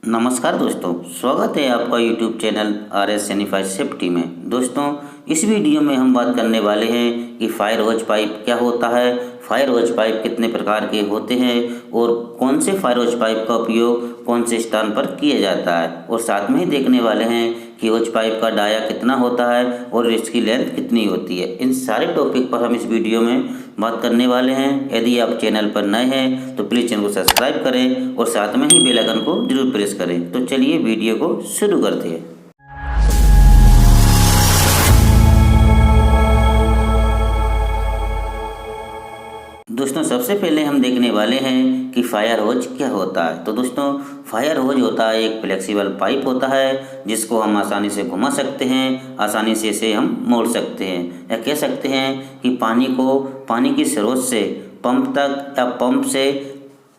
नमस्कार दोस्तों, स्वागत है आपका यूट्यूब चैनल RS सैनिफाइड सेफ्टी में। दोस्तों, इस वीडियो में हम बात करने वाले हैं कि फायर होज पाइप क्या होता है, फायर होज पाइप कितने प्रकार के होते हैं और कौन से फायर होज पाइप का उपयोग कौन से स्थान पर किया जाता है, और साथ में ही देखने वाले हैं कि होज पाइप का डाया कितना होता है और इसकी लेंथ कितनी होती है। इन सारे टॉपिक पर हम इस वीडियो में बात करने वाले हैं। यदि आप चैनल पर नए हैं तो प्लीज़ चैनल को सब्सक्राइब करें और साथ में ही बेल आइकन को जरूर प्रेस करें। तो चलिए वीडियो को शुरू करते हैं। दोस्तों, सबसे पहले हम देखने वाले हैं कि फायर होज क्या होता है। तो दोस्तों, फायर होज होता है एक फ्लेक्सिबल पाइप होता है जिसको हम आसानी से घुमा सकते हैं, आसानी से इसे हम मोड़ सकते हैं, या कह सकते हैं कि पानी की स्रोत से पंप तक या पंप से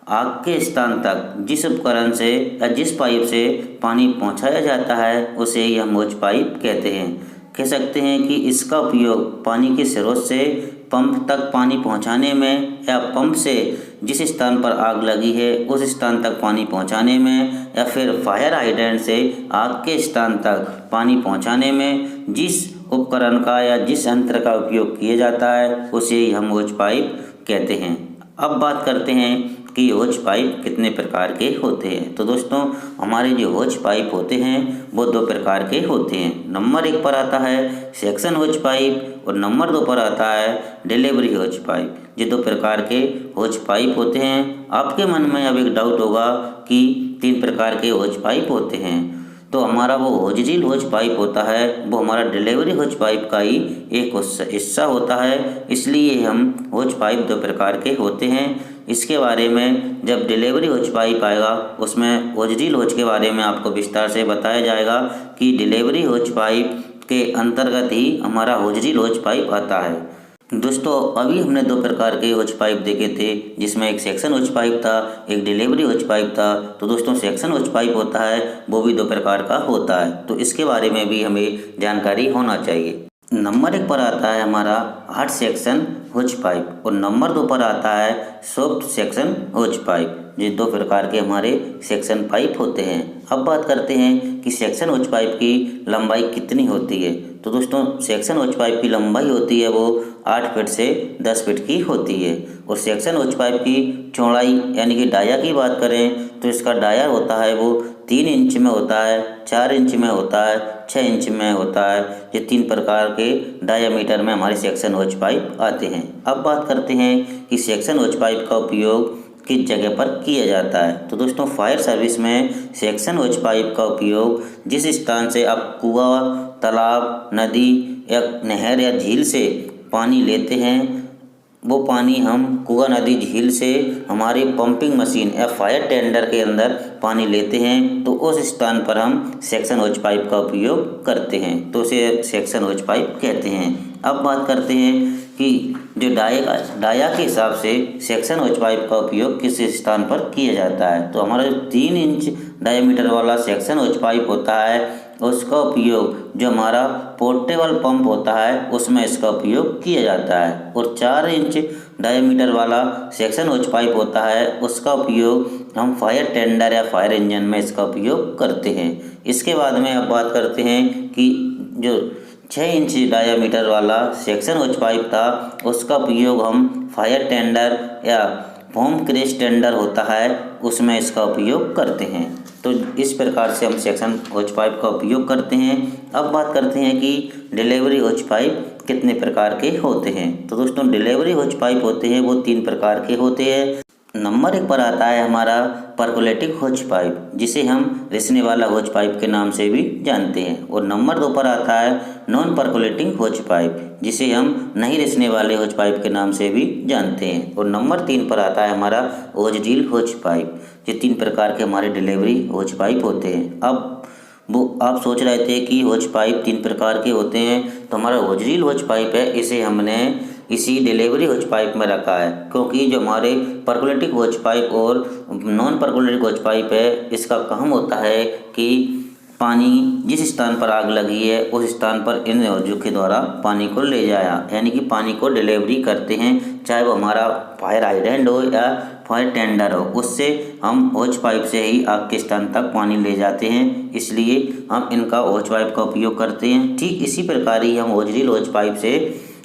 आग के स्थान तक जिस उपकरण से या जिस पाइप से पानी पहुंचाया जाता है उसे ही हम होज पाइप कहते हैं। कह सकते हैं कि इसका उपयोग पानी के स्रोत से पंप तक पानी पहुंचाने में, या पंप से जिस स्थान पर आग लगी है उस स्थान तक पानी पहुंचाने में, या फिर फायर हाइड्रेंट से आग के स्थान तक पानी पहुंचाने में जिस उपकरण का या जिस यंत्र का उपयोग किया जाता है उसे ही हम होज पाइप कहते हैं। अब बात करते हैं कि होज पाइप कितने प्रकार के होते हैं। तो दोस्तों, हमारे जो होज पाइप होते हैं वो दो प्रकार के होते हैं। नंबर 1 पर आता है सेक्शन होज पाइप और नंबर 2 पर आता है डिलीवरी होज पाइप। ये दो प्रकार के होज पाइप होते हैं। आपके मन में अब एक डाउट होगा कि 3 प्रकार के होज पाइप होते हैं, तो हमारा वो होजरील होज पाइप होता है वो हमारा डिलीवरी होज पाइप का ही एक हिस्सा होता है, इसलिए हम होज पाइप दो प्रकार के होते हैं। इसके बारे में जब डिलीवरी होज पाइप आएगा उसमें होजरील होज के बारे में आपको विस्तार से बताया जाएगा कि डिलीवरी होज पाइप के अंतर्गत ही हमारा होजरील होज पाइप आता है। दोस्तों, अभी हमने दो प्रकार के होज पाइप देखे थे, जिसमें एक सेक्शन होज पाइप था, एक डिलीवरी होज पाइप था। तो दोस्तों, सेक्शन होज पाइप होता है वो भी दो प्रकार का होता है, तो इसके बारे में भी हमें जानकारी होना चाहिए। नंबर 1 पर आता है हमारा हार्ड सेक्शन होज पाइप और नंबर 2 पर आता है सॉफ्ट सेक्शन होज पाइप। ये दो प्रकार के हमारे सेक्शन पाइप होते हैं। अब बात करते हैं कि सेक्शन होज पाइप की लंबाई कितनी होती है। तो दोस्तों, सेक्शन होज पाइप की लंबाई होती है वो 8 फीट से 10 फीट की होती है, और सेक्शन होज पाइप की चौड़ाई यानी कि डाया की बात करें तो इसका डाया होता है वो 3 इंच में होता है, 4 इंच में होता है, 6 इंच में होता है। ये 3 प्रकार के डायामीटर में हमारे सेक्शन होज पाइप आते हैं। अब बात करते हैं कि सेक्शन होज पाइप का उपयोग किस जगह पर किया जाता है। तो दोस्तों, फायर सर्विस में सेक्शन होज पाइप का उपयोग जिस स्थान से आप कुआं, तालाब, नदी या नहर या झील से पानी लेते हैं, वो पानी हम कुआं, नदी, झील से हमारी पंपिंग मशीन या फायर टेंडर के अंदर पानी लेते हैं, तो उस स्थान पर हम सेक्शन होज पाइप का उपयोग करते हैं, तो उसे सेक्शन होज पाइप कहते हैं। अब बात करते हैं कि जो डाया के हिसाब से सेक्शन होज पाइप का उपयोग किस स्थान पर किया जाता है। तो हमारा जो 3 इंच डायमीटर वाला सेक्शन होज पाइप होता है उसका उपयोग जो हमारा पोर्टेबल पंप होता है उसमें इसका उपयोग किया जाता है, और 4 इंच डायमीटर वाला सेक्शन होज पाइप होता है उसका उपयोग हम फायर टेंडर या फायर इंजन में इसका उपयोग करते हैं। इसके बाद में अब बात करते हैं कि जो 6 इंच डायामीटर वाला सेक्शन होज पाइप था उसका उपयोग हम फायर टेंडर या फोम क्रेश टेंडर होता है उसमें इसका उपयोग करते हैं। तो इस प्रकार से हम सेक्शन होज पाइप का उपयोग करते हैं। अब बात करते हैं कि डिलीवरी होज पाइप कितने प्रकार के होते हैं। तो दोस्तों, डिलीवरी होज पाइप होते हैं वो 3 प्रकार के होते हैं। नंबर 1 पर आता है हमारा परकोलेटिक होज पाइप, जिसे हम रिसने वाला होज पाइप के नाम से भी जानते हैं, और नंबर 2 पर आता है नॉन परकोलेटिंग होज पाइप, जिसे हम नहीं रिसने वाले होज पाइप के नाम से भी जानते हैं, और नंबर 3 पर आता है हमारा होजरील होज पाइप। ये 3 प्रकार के हमारे डिलीवरी होज पाइप होते हैं। अब वो आप सोच रहे थे कि होज पाइप 3 प्रकार के होते हैं, तो हमारा होजरील होज पाइप है इसे हमने इसी डिलीवरी होज पाइप में रखा है, क्योंकि जो हमारे परकोलेटिक होज पाइप और नॉन परकोलेटिक होज पाइप है इसका काम होता है कि पानी जिस स्थान पर आग लगी है उस स्थान पर इन होजों के द्वारा पानी को ले जाया, यानी कि पानी को डिलीवरी करते हैं, चाहे वो हमारा फायर हाइड्रेंट हो या फायर टेंडर हो, उससे हम होज पाइप से ही आग के स्थान तक पानी ले जाते हैं, इसलिए हम इनका होज पाइप का उपयोग करते हैं। ठीक इसी प्रकार ही हम होजरील होज पाइप से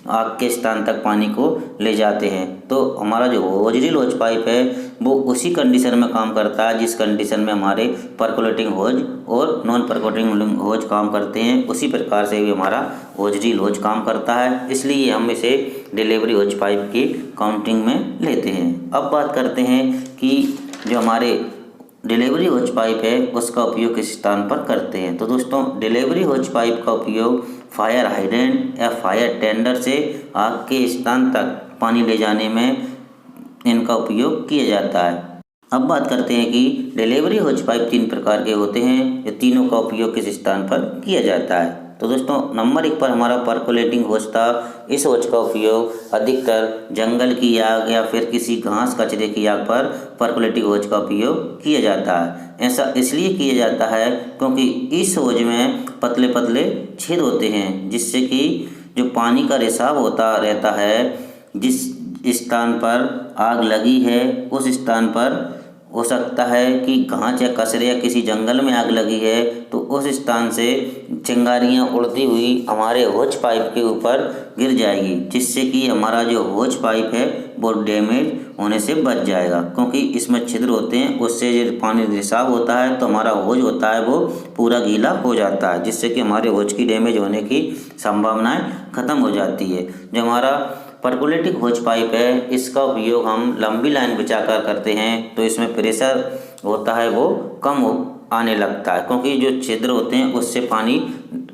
आग के स्थान तक पानी को ले जाते हैं। तो हमारा जो होजरील होज पाइप है वो उसी कंडीशन में काम करता है जिस कंडीशन में हमारे परकोलेटिंग होज और नॉन परकोलेटिंग होज काम करते हैं, उसी प्रकार से भी हमारा होजरील होज काम करता है, इसलिए हम इसे डिलीवरी होज पाइप की काउंटिंग में लेते हैं। अब बात करते हैं कि जो हमारे डिलीवरी होज पाइप है उसका उपयोग किस स्थान पर करते हैं। तो दोस्तों डिलीवरी होज पाइप का उपयोग फायर हाइड्रेंट या फायर टेंडर से आग के स्थान तक पानी ले जाने में इनका उपयोग किया जाता है। अब बात करते हैं कि डिलीवरी होज पाइप 3 प्रकार के होते हैं, ये तीनों का उपयोग किस स्थान पर किया जाता है। तो दोस्तों नंबर 1 पर हमारा परकोलेटिंग होज था। इस होज का उपयोग अधिकतर जंगल की आग या फिर किसी घास कचरे की आग पर परकोलेटिंग होज का उपयोग किया जाता है। ऐसा इसलिए किया जाता है क्योंकि इस होज में पतले पतले छेद होते हैं, जिससे कि जो पानी का रिसाव होता रहता है, जिस स्थान पर आग लगी है उस स्थान पर हो सकता है कि घास या कचरे या किसी जंगल में आग लगी है, तो उस स्थान से चिंगारियाँ उड़ती हुई हमारे होज पाइप के ऊपर गिर जाएगी, जिससे कि हमारा जो होज पाइप है वो डैमेज होने से बच जाएगा, क्योंकि इसमें छिद्र होते हैं, उससे जो पानी रिसाव होता है तो हमारा होज होता है वो पूरा गीला हो जाता है, जिससे कि हमारे होज की डैमेज होने की संभावनाएँ खत्म हो जाती है। जो हमारा परकोलेटिंग होज पाइप है इसका उपयोग हम लंबी लाइन बिछाकर करते हैं, तो इसमें प्रेशर होता है वो कम आने लगता है, क्योंकि जो छिद्र होते हैं उससे पानी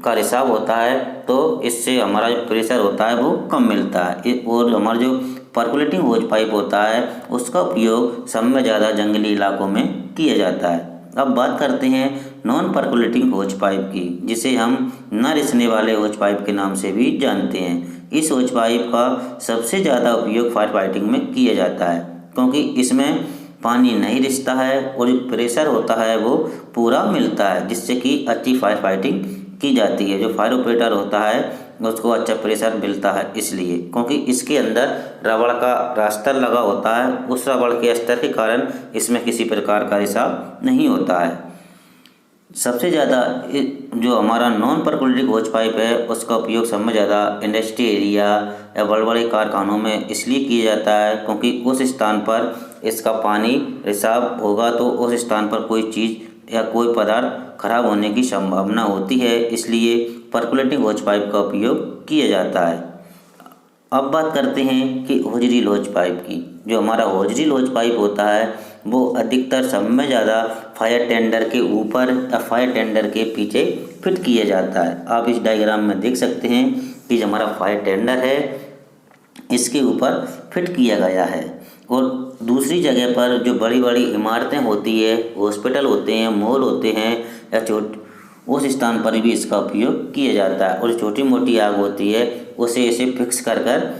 का रिसाव होता है, तो इससे हमारा जो प्रेशर होता है वो कम मिलता है। और हमारा जो परकोलेटिंग होज पाइप होता है उसका उपयोग सब में ज़्यादा जंगली इलाकों में किया जाता है। अब बात करते हैं नॉन परकोलेटिंग होज पाइप की, जिसे हम न रिसने वाले होज पाइप के नाम से भी जानते हैं। इस होज पाइप का सबसे ज़्यादा उपयोग फायर फाइटिंग में किया जाता है, क्योंकि इसमें पानी नहीं रिसता है और जो प्रेशर होता है वो पूरा मिलता है, जिससे कि अच्छी फायर फाइटिंग की जाती है। जो फायर ऑपरेटर होता है उसको अच्छा प्रेशर मिलता है, इसलिए क्योंकि इसके अंदर रबड़ का रास्तर लगा होता है, उस रबड़ के अस्तर के कारण इसमें किसी प्रकार का रिसाव नहीं होता है। सबसे ज़्यादा जो हमारा नॉन परकोलेटिंग होज पाइप है उसका उपयोग सब में ज़्यादा इंडस्ट्री एरिया या बड़े बड़े कारखानों में इसलिए किया जाता है क्योंकि उस स्थान पर इसका पानी रिसाव होगा तो उस स्थान पर कोई चीज़ या कोई पदार्थ खराब होने की संभावना होती है, इसलिए परकोलेटिंग होज पाइप का उपयोग किया जाता है। अब बात करते हैं कि होजरील होज पाइप की। जो हमारा होजरील होज पाइप होता है वो अधिकतर सब में ज़्यादा फायर टेंडर के ऊपर या फायर टेंडर के पीछे फिट किया जाता है। आप इस डायग्राम में देख सकते हैं कि जो हमारा फायर टेंडर है इसके ऊपर फिट किया गया है, और दूसरी जगह पर जो बड़ी बड़ी इमारतें होती है, हॉस्पिटल होते हैं, मॉल होते हैं या उस स्थान पर भी इसका उपयोग किया जाता है। और छोटी मोटी आग होती है उसे इसे फिक्स कर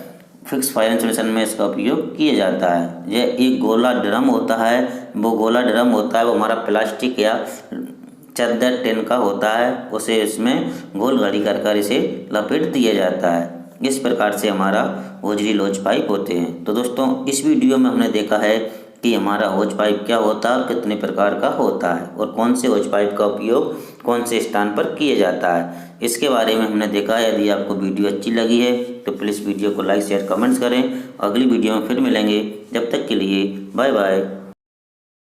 फिक्स फायर इंस्टॉलेशन में इसका उपयोग किया जाता है। यह एक गोला ड्रम होता है, वो गोला ड्रम होता है वो हमारा प्लास्टिक या चद्दर टिन का होता है, उसे इसमें गोल घड़ी कर इसे लपेट दिया जाता है। इस प्रकार से हमारा होजरील होज पाइप होते हैं। तो दोस्तों इस वीडियो में हमने देखा है कि हमारा होज पाइप क्या होता है और कितने प्रकार का होता है और कौन से होज पाइप का उपयोग कौन से स्थान पर किया जाता है, इसके बारे में हमने देखा। यदि आपको वीडियो अच्छी लगी है तो प्लीज़ वीडियो को लाइक शेयर कमेंट्स करें। अगली वीडियो में फिर मिलेंगे, जब तक के लिए बाय बाय।